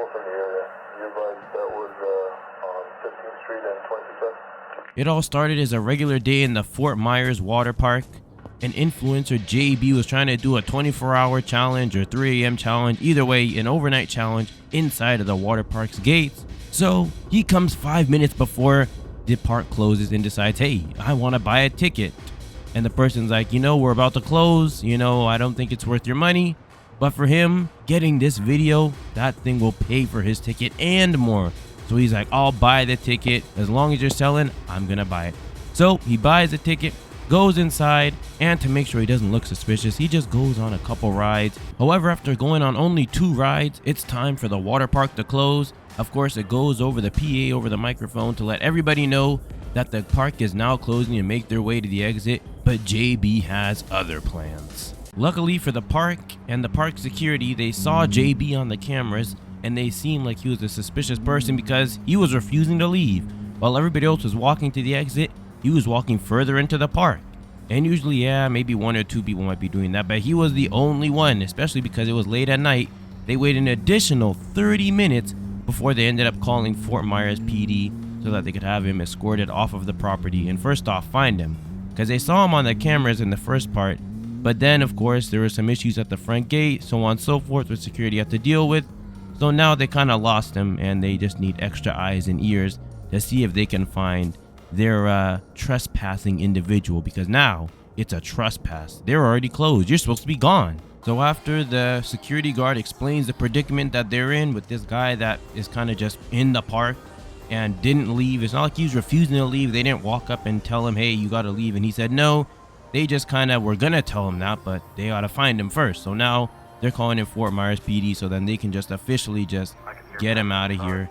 both in the area. You advised that was on 15th Street and 25th? It all started as a regular day in the Fort Myers Waterpark. An influencer, JB, was trying to do a 24-hour challenge or 3 a.m. challenge, either way, an overnight challenge inside of the waterpark's gates. So he comes 5 minutes before the park closes and decides, hey, I want to buy a ticket. And the person's like, we're about to close, I don't think it's worth your money. But for him, getting this video, that thing will pay for his ticket and more. So he's like, I'll buy the ticket. As long as you're selling, I'm gonna buy it. So he buys the ticket, goes inside, and to make sure he doesn't look suspicious, he just goes on a couple rides. However, after going on only 2 rides, it's time for the water park to close. Of course, it goes over the PA over the microphone to let everybody know that the park is now closing and make their way to the exit, but JB has other plans. Luckily for the park and the park security, they saw JB on the cameras and they seemed like he was a suspicious person because he was refusing to leave. While everybody else was walking to the exit, he was walking further into the park. And usually, maybe 1 or 2 people might be doing that, but he was the only one, especially because it was late at night. They waited an additional 30 minutes before they ended up calling Fort Myers PD so that they could have him escorted off of the property and first off find him, because they saw him on the cameras in the first part. But then, of course, there were some issues at the front gate, so on and so forth, with security had to deal with. So now they kind of lost him, and they just need extra eyes and ears to see if they can find their trespassing individual, because now it's a trespass. They're already closed. You're supposed to be gone. So after the security guard explains the predicament that they're in with this guy that is kind of just in the park and didn't leave. It's not like he's refusing to leave. They didn't walk up and tell him, hey, you got to leave. And he said no. They just kind of were going to tell him that, but they ought to find him first. So now they're calling it Fort Myers PD, so then they can just officially just get him out of here,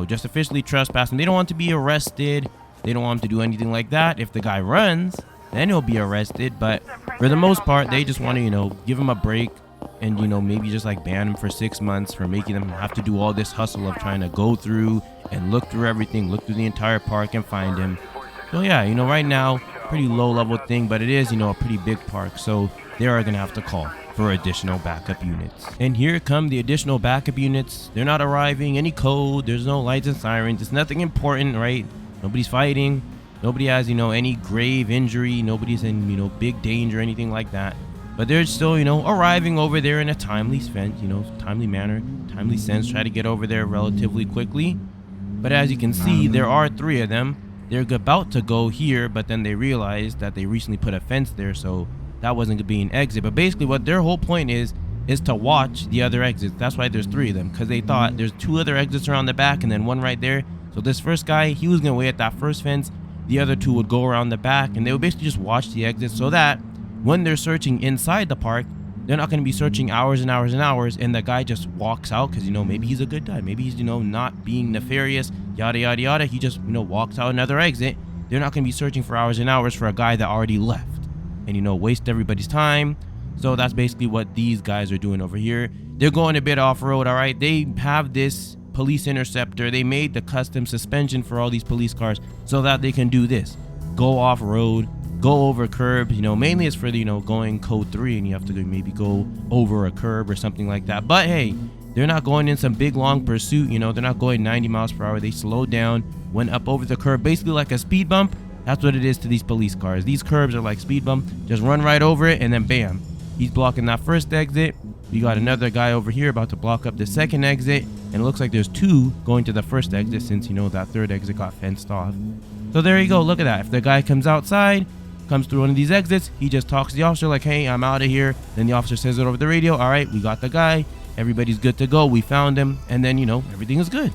just officially trespass him. They don't want to be arrested. They don't want him to do anything like that. If the guy runs, then he'll be arrested. But for the most part, they just want to, give him a break and, maybe just like ban him for 6 months for making them have to do all this hustle of trying to go through and look through everything, look through the entire park and find him. So yeah, right now, pretty low level thing, but it is, a pretty big park. So they are going to have to call for additional backup units. And here come the additional backup units. They're not arriving, any code, there's no lights and sirens. It's nothing important, right? Nobody's fighting. Nobody has, any grave injury. Nobody's in, big danger or anything like that. But they're still, arriving over there in a timely sense, timely manner, timely sense, try to get over there relatively quickly. But as you can see, there are 3 of them. They're about to go here, but then they realized that they recently put a fence there, so that wasn't going to be an exit. But basically what their whole point is to watch the other exits. That's why there's 3 of them, because they thought there's 2 other exits around the back and then 1 right there. So this first guy, he was going to wait at that first fence. The other 2 would go around the back, and they would basically just watch the exits so that when they're searching inside the park, they're not going to be searching hours and hours and hours, and the guy just walks out because, maybe he's a good guy. Maybe he's, not being nefarious, yada, yada, yada. He just, walks out another exit. They're not going to be searching for hours and hours for a guy that already left and, waste everybody's time. So that's basically what these guys are doing over here. They're going a bit off-road, all right? They have this police interceptor. They made the custom suspension for all these police cars so that they can do this. Go off-road, go over curbs, mainly it's for the, going code 3 and you have to maybe go over a curb or something like that. But hey, they're not going in some big long pursuit, they're not going 90 miles per hour. They slowed down, went up over the curb, basically like a speed bump. That's what it is to these police cars. These curbs are like speed bump, just run right over it and then bam, he's blocking that first exit. We got another guy over here about to block up the second exit, and it looks like there's 2 going to the first exit since that third exit got fenced off. So there you go, look at that. If the guy comes outside, comes through one of these exits, he just talks to the officer like, hey, I'm out of here. Then the officer says it over the radio, all right, we got the guy, everybody's good to go, we found him, and then everything is good.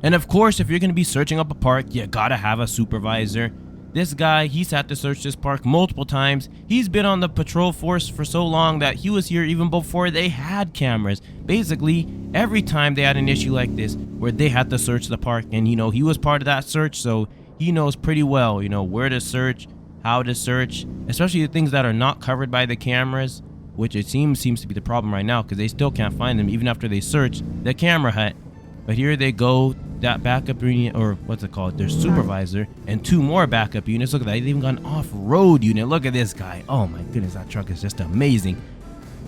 And of course, if you're going to be searching up a park, you gotta have a supervisor. This guy, he's had to search this park multiple times. He's been on the patrol force for so long that he was here even before they had cameras. Basically, every time they had an issue like this where they had to search the park, and he was part of that search, so he knows pretty well, where to search, how to search, especially the things that are not covered by the cameras, which it seems to be the problem right now because they still can't find them even after they search the camera hut. But here they go, that backup unit, or what's it called, their supervisor, and 2 more backup units. Look at that, they even got an off-road unit. Look at this guy. Oh my goodness, that truck is just amazing.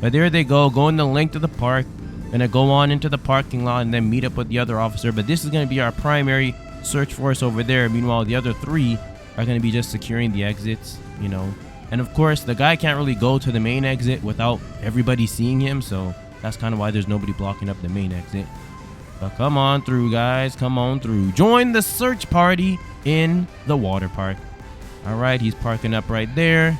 But there they go, going the length of the park, Gonna go on into the parking lot and then meet up with the other officer. But this is gonna be our primary search force over there. Meanwhile, the other 3 are gonna be just securing the exits, you know. And of course, the guy can't really go to the main exit without everybody seeing him. So that's kind of why there's nobody blocking up the main exit. But come on through, guys. Come on through. Join the search party in the water park. All right, he's parking up right there.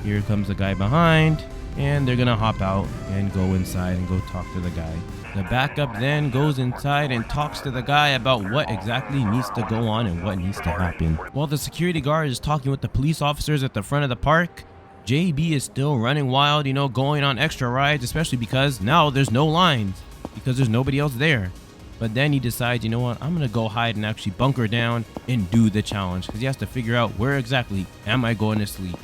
Here comes the guy behind. And they're going to hop out and go inside and go talk to the guy. The backup then goes inside and talks to the guy about what exactly needs to go on and what needs to happen. While the security guard is talking with the police officers at the front of the park, JB is still running wild, you know, going on extra rides, especially because now there's no lines because there's nobody else there. But then he decides, you know what, I'm going to go hide and actually bunker down and do the challenge because he has to figure out where exactly am I going to sleep.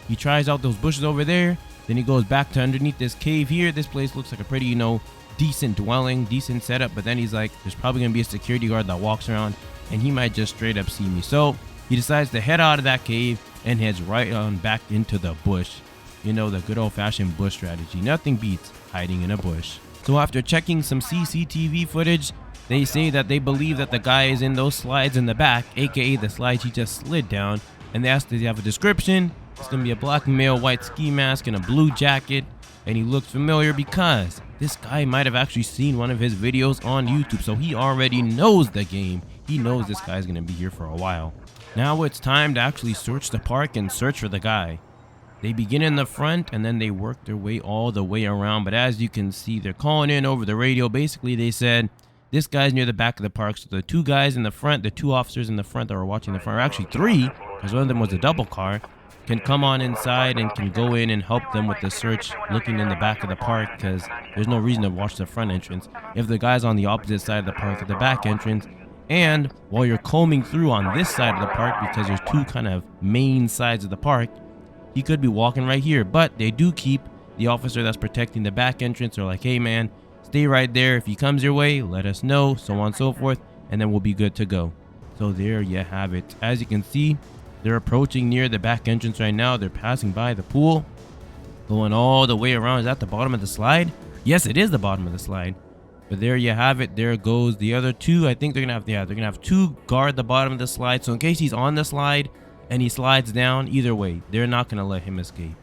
He tries out those bushes over there. Then he goes back to underneath this cave here. This place looks like a pretty, you know, decent dwelling, decent setup. But then he's like, there's probably going to be a security guard that walks around and he might just straight up see me. So he decides to head out of that cave and heads right on back into the bush. You know, the good old fashioned bush strategy. Nothing beats hiding in a bush. So after checking some CCTV footage, they say that they believe that the guy is in those slides in the back, aka the slides he just slid down. And they asked, does he have a description? It's gonna be a black male, white ski mask, and a blue jacket. And he looks familiar because this guy might have actually seen one of his videos on YouTube. So he already knows the game. He knows this guy's gonna be here for a while. Now it's time to actually search the park and search for the guy. They begin in the front and then they work their way all the way around. But as you can see, they're calling in over the radio. Basically, they said this guy's near the back of the park. So the 2 guys in the front, the 2 officers in the front that were watching the front, or actually 3, because one of them was a double car, can come on inside and can go in and help them with the search looking in the back of the park because there's no reason to watch the front entrance if the guy's on the opposite side of the park at the back entrance. And while you're combing through on this side of the park, because there's 2 kind of main sides of the park, he could be walking right here. But they do keep the officer that's protecting the back entrance. They're like, hey man, stay right there. If he comes your way, let us know, so on and so forth, and then we'll be good to go. So there you have it. As you can see, they're approaching near the back entrance right now. They're passing by the pool, going all the way around. Is that the bottom of the slide? Yes, it is the bottom of the slide. But there you have it. There goes the other 2. I think they're gonna have, they're gonna have 2 guard the bottom of the slide. So in case he's on the slide and he slides down, either way, they're not gonna let him escape.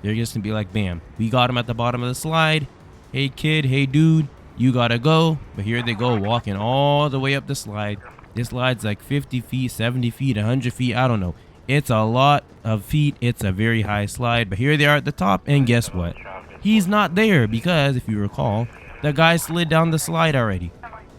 They're just gonna be like, bam, we got him at the bottom of the slide. Hey kid, hey dude, you gotta go. But here they go, walking all the way up the slide. This slide's like 50 feet, 70 feet, 100 feet. I don't know. It's a lot of feet. It's a very high slide. But here they are at the top. And guess what? He's not there because, if you recall, the guy slid down the slide already.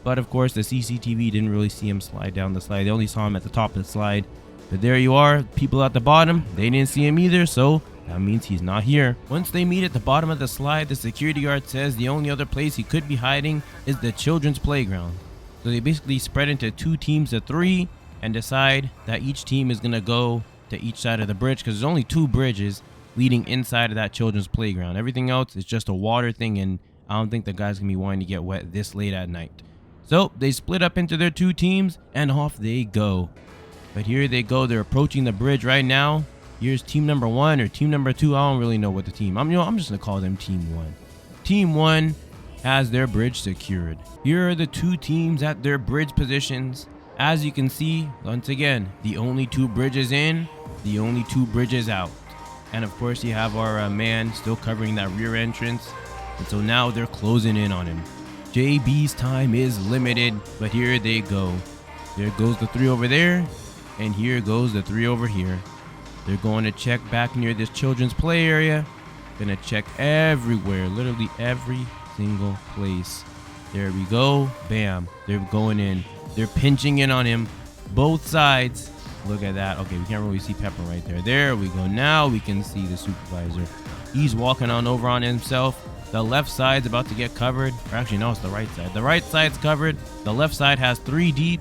But of course, the CCTV didn't really see him slide down the slide. They only saw him at the top of the slide. But there you are. People at the bottom, they didn't see him either. So that means he's not here. Once they meet at the bottom of the slide, the security guard says the only other place he could be hiding is the children's playground. So they basically spread into 2 teams of 3 and decide that each team is going to go to each side of the bridge because there's only 2 bridges leading inside of that children's playground. Everything else is just a water thing, and I don't think the guys going to be wanting to get wet this late at night. So they split up into their 2 teams and off they go. But here they go. They're approaching the bridge right now. Here's team number 1 or team number 2. I don't really know what the team. I'm just going to call them team 1. Team 1 has their bridge secured. Here are the 2 teams at their bridge positions. As you can see, once again, the only 2 bridges in, the only 2 bridges out. And of course, you have our man still covering that rear entrance. And so now they're closing in on him. JB's time is limited, but here they go. There goes the 3 over there, and here goes the 3 over here. They're going to check back near this children's play area. Gonna check everywhere, literally every single place. There we go. Bam. They're going in. They're pinching in on him. Both sides. Look at that. Okay, we can't really see Pepper right there. There we go. Now we can see the supervisor. He's walking on over on himself. The left side's about to get covered. Or actually, no, it's the right side. The right side's covered. The left side has 3 deep.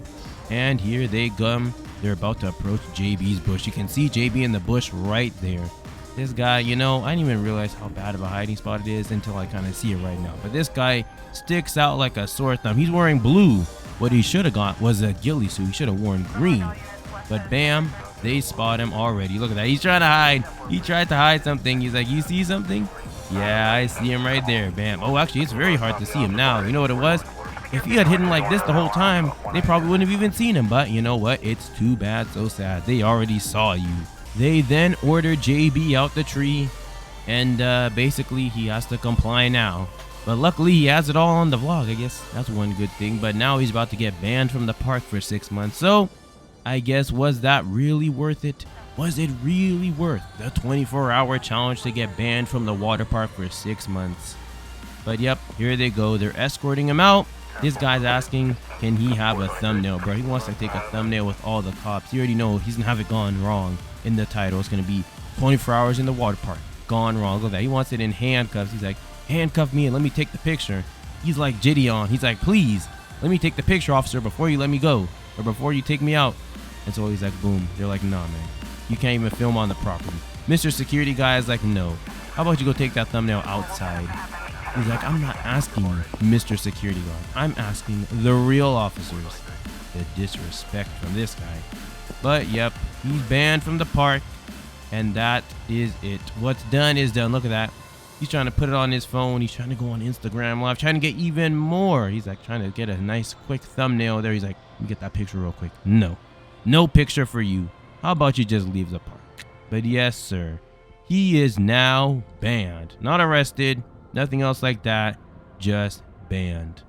And here they come. They're about to approach JB's bush. You can see JB in the bush right there. This guy, you know, I didn't even realize how bad of a hiding spot it is until I kind of see it right now. But this guy sticks out like a sore thumb. He's wearing blue. What he should have got was a ghillie suit. He should have worn green. But bam, they spot him already. Look at that. He's trying to hide. He tried to hide something. He's like, you see something? Yeah, I see him right there. Bam. Oh, actually, it's very hard to see him now. You know what it was? If he had hidden like this the whole time, they probably wouldn't have even seen him. But you know what? It's too bad, so sad. They already saw you. They then ordered JB out the tree, and basically he has to comply now. But luckily he has it all on the vlog. I guess that's one good thing. But now he's about to get banned from the park for 6 months. So I guess, was that really worth it? Was it really worth the 24-hour challenge to get banned from the water park for 6 months? But yep, here they go. They're escorting him out. This guy's asking, can he have a thumbnail, bro? He wants to take a thumbnail with all the cops. You already know he's gonna have it gone wrong in the title. It's gonna be 24 hours in the water park. Gone wrong. Look at that. He wants it in handcuffs. He's like, handcuff me and let me take the picture. He's like Gideon. He's like, please, let me take the picture, officer, before you let me go. Or before you take me out. And so he's like, boom. They're like, nah, man. You can't even film on the property. Mr. Security guy is like, no. How about you go take that thumbnail outside? He's like, I'm not asking Mr. Security guard. I'm asking the real officers. The disrespect from this guy. But yep, he's banned from the park. And that is it. What's done is done. Look at that. He's trying to put it on his phone. He's trying to go on Instagram Live, trying to get even more. He's like trying to get a nice quick thumbnail there. He's like, let me get that picture real quick. No. No picture for you. How about you just leave the park? But yes, sir. He is now banned. Not arrested. Nothing else like that. Just banned.